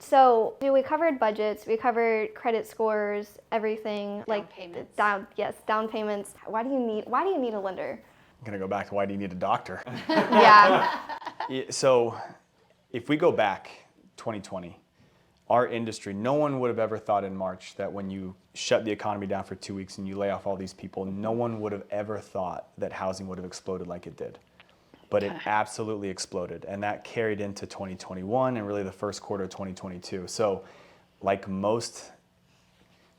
So we covered budgets, we covered credit scores, everything. Payments. Down payments. Why do you need a lender? I'm gonna go back to why do you need a doctor? Yeah. So if we go back 2020, our industry, no one would have ever thought in March that when you shut the economy down for 2 weeks and you lay off all these people, no one would have ever thought that housing would have exploded like it did. But it absolutely exploded, and that carried into 2021 and really the first quarter of 2022. So like most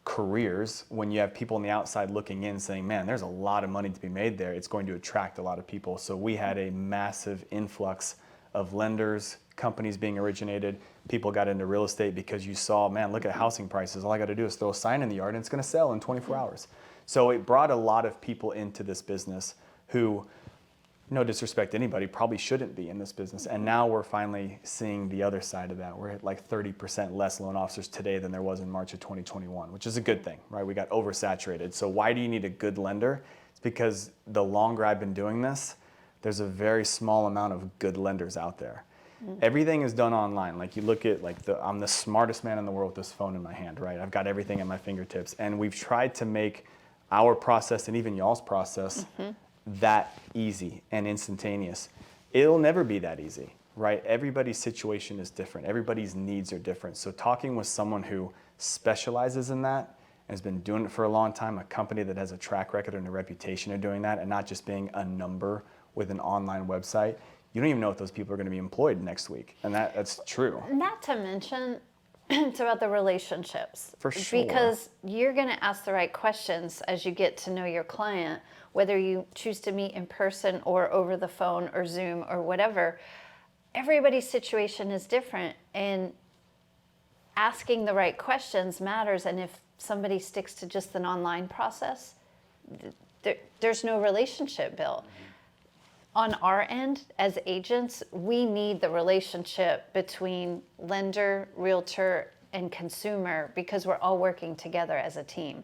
careers, when you have people on the outside looking in saying, man, there's a lot of money to be made there, it's going to attract a lot of people. So we had a massive influx of lenders, companies being originated. People got into real estate because you saw, man, look at housing prices. All I got to do is throw a sign in the yard and it's going to sell in 24 hours. So it brought a lot of people into this business who, no disrespect to anybody, probably shouldn't be in this business. And now we're finally seeing the other side of that. We're at like 30% less loan officers today than there was in March of 2021, which is a good thing, right? We got oversaturated. So why do you need a good lender? It's because the longer I've been doing this, there's a very small amount of good lenders out there. Everything is done online. Like you look at I'm the smartest man in the world with this phone in my hand, right? I've got everything at my fingertips. And we've tried to make our process and even y'all's process that easy and instantaneous. It'll never be that easy, right? Everybody's situation is different. Everybody's needs are different. So talking with someone who specializes in that and has been doing it for a long time, a company that has a track record and a reputation of doing that and not just being a number with an online website, you don't even know if those people are going to be employed next week. And that's true. Not to mention, it's about the relationships. For sure. Because you're going to ask the right questions as you get to know your client, whether you choose to meet in person or over the phone or Zoom or whatever. Everybody's situation is different, and asking the right questions matters. And if somebody sticks to just an online process, there's no relationship built. On our end, as agents, we need the relationship between lender, realtor, and consumer because we're all working together as a team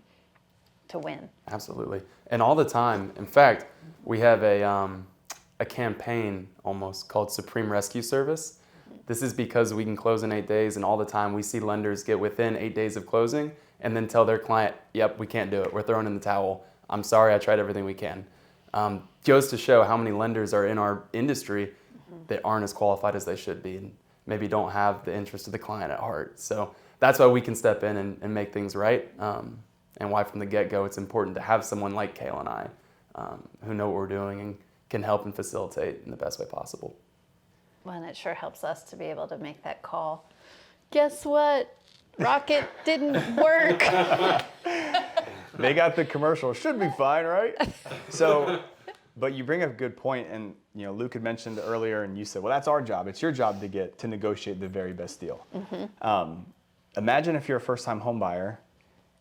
to win. Absolutely. And all the time. In fact, we have a campaign almost called Supreme Rescue Service. This is because we can close in 8 days, and all the time we see lenders get within 8 days of closing and then tell their client, yep, we can't do it. We're throwing in the towel. I'm sorry, I tried everything we can. Goes to show how many lenders are in our industry that aren't as qualified as they should be and maybe don't have the interest of the client at heart. So that's why we can step in and make things right, and why from the get-go it's important to have someone like Kayla and I who know what we're doing and can help and facilitate in the best way possible. Well, and it sure helps us to be able to make that call. Guess what? Rocket didn't work. They got the commercial. Should be fine, right? So, but you bring up a good point, and Luke had mentioned earlier, and you said, well, that's our job. It's your job to negotiate the very best deal. Imagine if you're a first-time home buyer,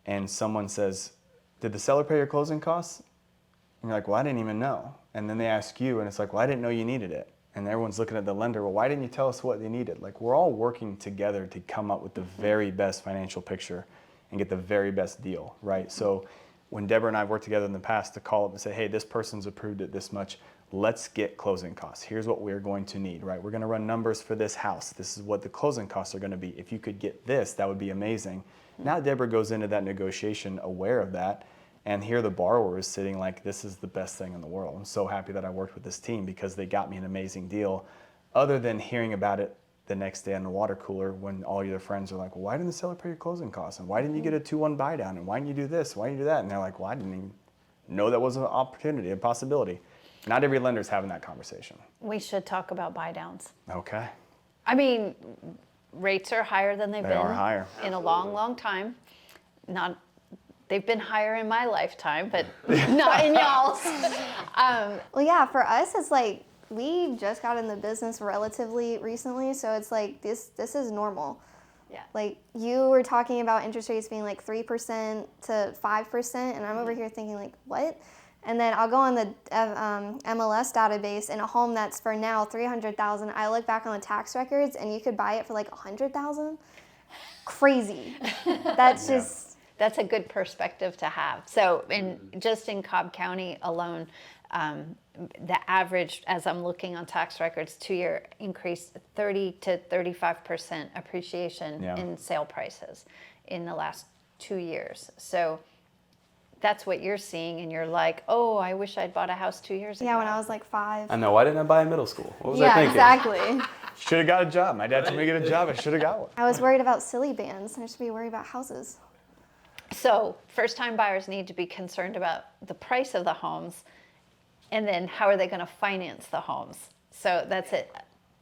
and someone says, did the seller pay your closing costs? And you're like, well, I didn't even know. And then they ask you, and it's like, well, I didn't know you needed it. And everyone's looking at the lender, well, why didn't you tell us what they needed? Like, we're all working together to come up with the very best financial picture and get the very best deal, right? So when Deborah and I have worked together in the past to call up and say, hey, this person's approved at this much, let's get closing costs. Here's what we're going to need, right? We're going to run numbers for this house. This is what the closing costs are going to be. If you could get this, that would be amazing. Now Deborah goes into that negotiation aware of that, and here the borrower is sitting like, this is the best thing in the world. I'm so happy that I worked with this team because they got me an amazing deal, other than hearing about it the next day in the water cooler when all your friends are like, well, why didn't the seller pay your closing costs? And why didn't you get a 2-1 buy down? And why didn't you do this? Why didn't you do that? And they're like, well, I didn't even know that was an opportunity, a possibility. Not every lender's having that conversation. We should talk about buydowns. Okay. I mean, rates are higher than they've been are higher. in a long, long time. They've been higher in my lifetime, but not in y'all's. Well, yeah, for us, it's like we just got in the business relatively recently, so it's like this is normal. Yeah. Like you were talking about interest rates being like 3% to 5%, and I'm over here thinking like, what? And then I'll go on the MLS database, and a home that's for now $300,000. I look back on the tax records, and you could buy it for like $100,000. Crazy. That's just. That's a good perspective to have. So just in Cobb County alone, The average, as I'm looking on tax records, 2-year increase 30 to 35% appreciation Yeah. in sale prices in the last 2 years. So that's what you're seeing, and you're like, oh, I wish I'd bought a house 2 years ago. Yeah, when I was like 5. I know. Why didn't I buy in middle school? What was I Yeah, thinking? exactly. Should have got a job. My dad told me to get a job. I should have got one. I was worried about silly bands. I should be worried about houses. So first-time buyers need to be concerned about the price of the homes, and then how are they going to finance the homes. So that's it.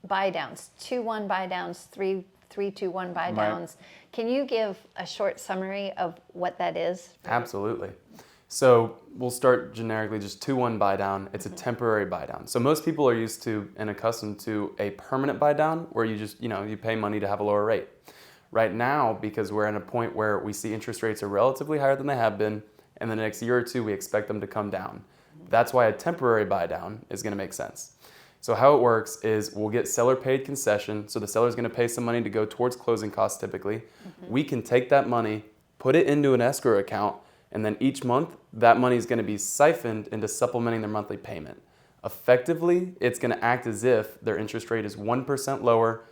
Buydowns, 2-1 buydowns, 3-2-1 buydowns. Can you give a short summary of what that is? Absolutely. So we'll start generically, just 2-1 buy down. It's a temporary buy down. So most people are used to and accustomed to a permanent buy down where you just, you pay money to have a lower rate. Right now, because we're at a point where we see interest rates are relatively higher than they have been, and the next year or two we expect them to come down. That's why a temporary buy down is going to make sense. So how it works is we'll get seller paid concession. So the seller's going to pay some money to go towards closing costs typically. We can take that money, put it into an escrow account, and then each month that money is going to be siphoned into supplementing their monthly payment. Effectively, it's going to act as if their interest rate is 1% lower,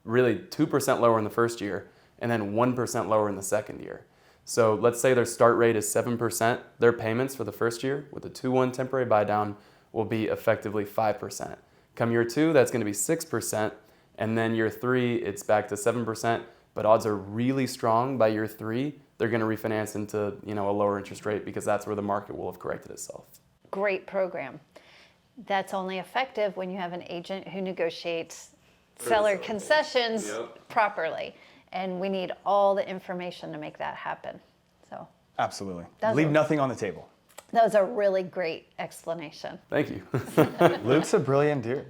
really 2% lower in the first year, and then 1% lower in the second year. So let's say their start rate is 7%. Their payments for the first year with a 2-1 temporary buy down will be effectively 5%. Come year 2, that's going to be 6%, and then year 3, it's back to 7%. But odds are really strong by year 3, they're going to refinance into a lower interest rate because that's where the market will have corrected itself. Great program. That's only effective when you have an agent who negotiates seller concessions properly. And we need all the information to make that happen. So Absolutely. That's Leave a- nothing on the table. that was a really great explanation. Thank you. Luke's a brilliant dude.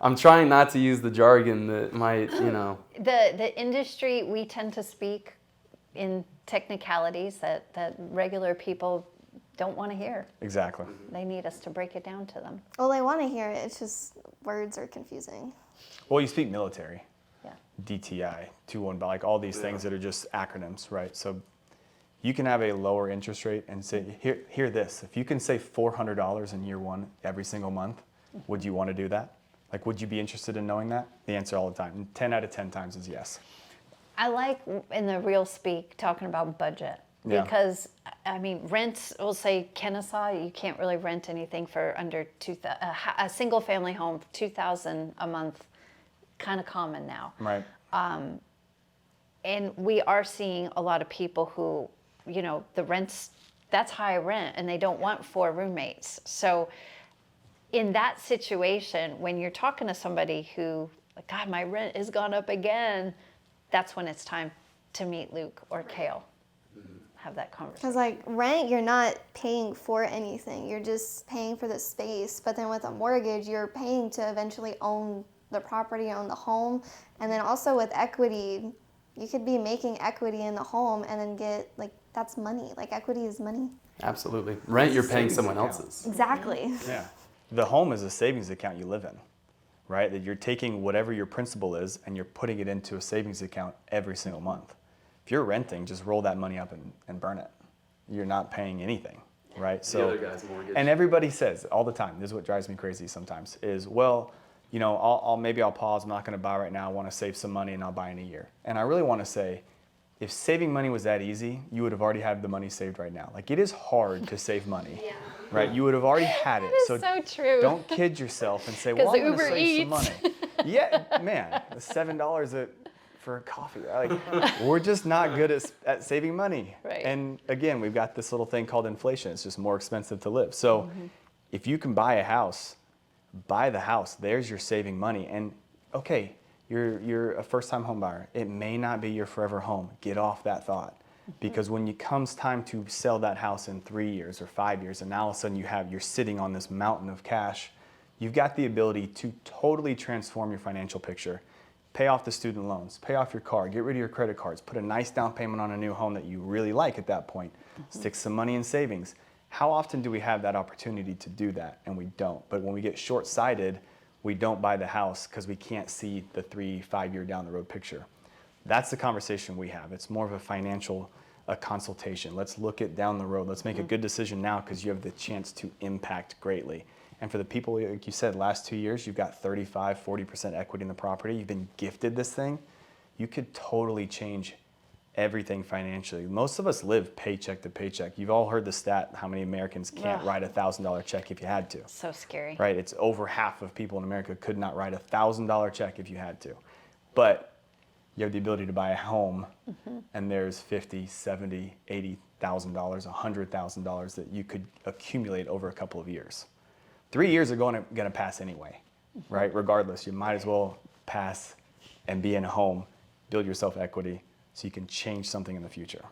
I'm trying not to use the jargon that might, The industry, we tend to speak in technicalities that regular people don't want to hear. Exactly. They need us to break it down to them. Well, I want to hear it. It's just words are confusing. Well, you speak military. Yeah. DTI, 2-1, like all these things that are just acronyms, right? So you can have a lower interest rate and say, hear this. If you can save $400 in year 1 every single month, would you want to do that? Like, would you be interested in knowing that? The answer all the time, 10 out of 10 times is yes. I like in the real speak talking about budget. Yeah. Because, I mean, rent, we'll say Kennesaw, you can't really rent anything for under a single family home, $2,000 a month, kind of common now. Right. And we are seeing a lot of people who, the rent's, that's high rent and they don't want 4 roommates. So in that situation, when you're talking to somebody who, God, my rent has gone up again, that's when it's time to meet Luke or Kale. Have that conversation. Because rent, you're not paying for anything. You're just paying for the space. But then with a mortgage, you're paying to eventually own the property, own the home. And then also with equity, you could be making equity in the home and then get, that's money. Equity is money. absolutely. Rent, you're paying Savings someone account. else's. Exactly. Yeah. The home is a savings account you live in, right? That you're taking whatever your principal is and you're putting it into a savings account every single month. If you're renting, just roll that money up and burn it. You're not paying anything, right? The other guy's mortgage. And everybody says all the time, this is what drives me crazy sometimes, is, well, maybe I'll pause, I'm not gonna buy right now, I wanna save some money and I'll buy in a year. And I really wanna say, if saving money was that easy, you would have already had the money saved right now. It is hard to save money, right? You would have already had it. That is so true. Don't kid yourself and say, well, 'Cause I'm gonna Uber save some Eats. money. Yeah, man, $7 for a coffee. We're just not good at saving money. Right. And again, we've got this little thing called inflation. It's just more expensive to live. So if you can buy a house, buy the house. There's your saving money. And okay, you're a first-time home buyer. It may not be your forever home. Get off that thought. Because when it comes time to sell that house in 3 years or 5 years, and now all of a sudden you're sitting on this mountain of cash, you've got the ability to totally transform your financial picture. Pay off the student loans, pay off your car, get rid of your credit cards, put a nice down payment on a new home that you really like at that point, stick some money in savings. How often do we have that opportunity to do that? And we don't. But when we get short-sighted, we don't buy the house because we can't see the 3-5 year down the road picture. That's the conversation we have. It's more of a financial a consultation. Let's look it down the road. Let's make a good decision now because you have the chance to impact greatly. And for the people, like you said, last 2 years, you've got 35, 40% equity in the property. You've been gifted this thing. You could totally change everything financially. Most of us live paycheck to paycheck. You've all heard the stat, how many Americans can't write a $1,000 check if you had to. So scary. Right? It's over half of people in America could not write a $1,000 check if you had to. But you have the ability to buy a home, and there's $50,000, $70,000, $80,000, $100,000 that you could accumulate over a couple of years. 3 years are going to pass anyway, right? Regardless, you might as well pass and be in a home, build yourself equity so you can change something in the future.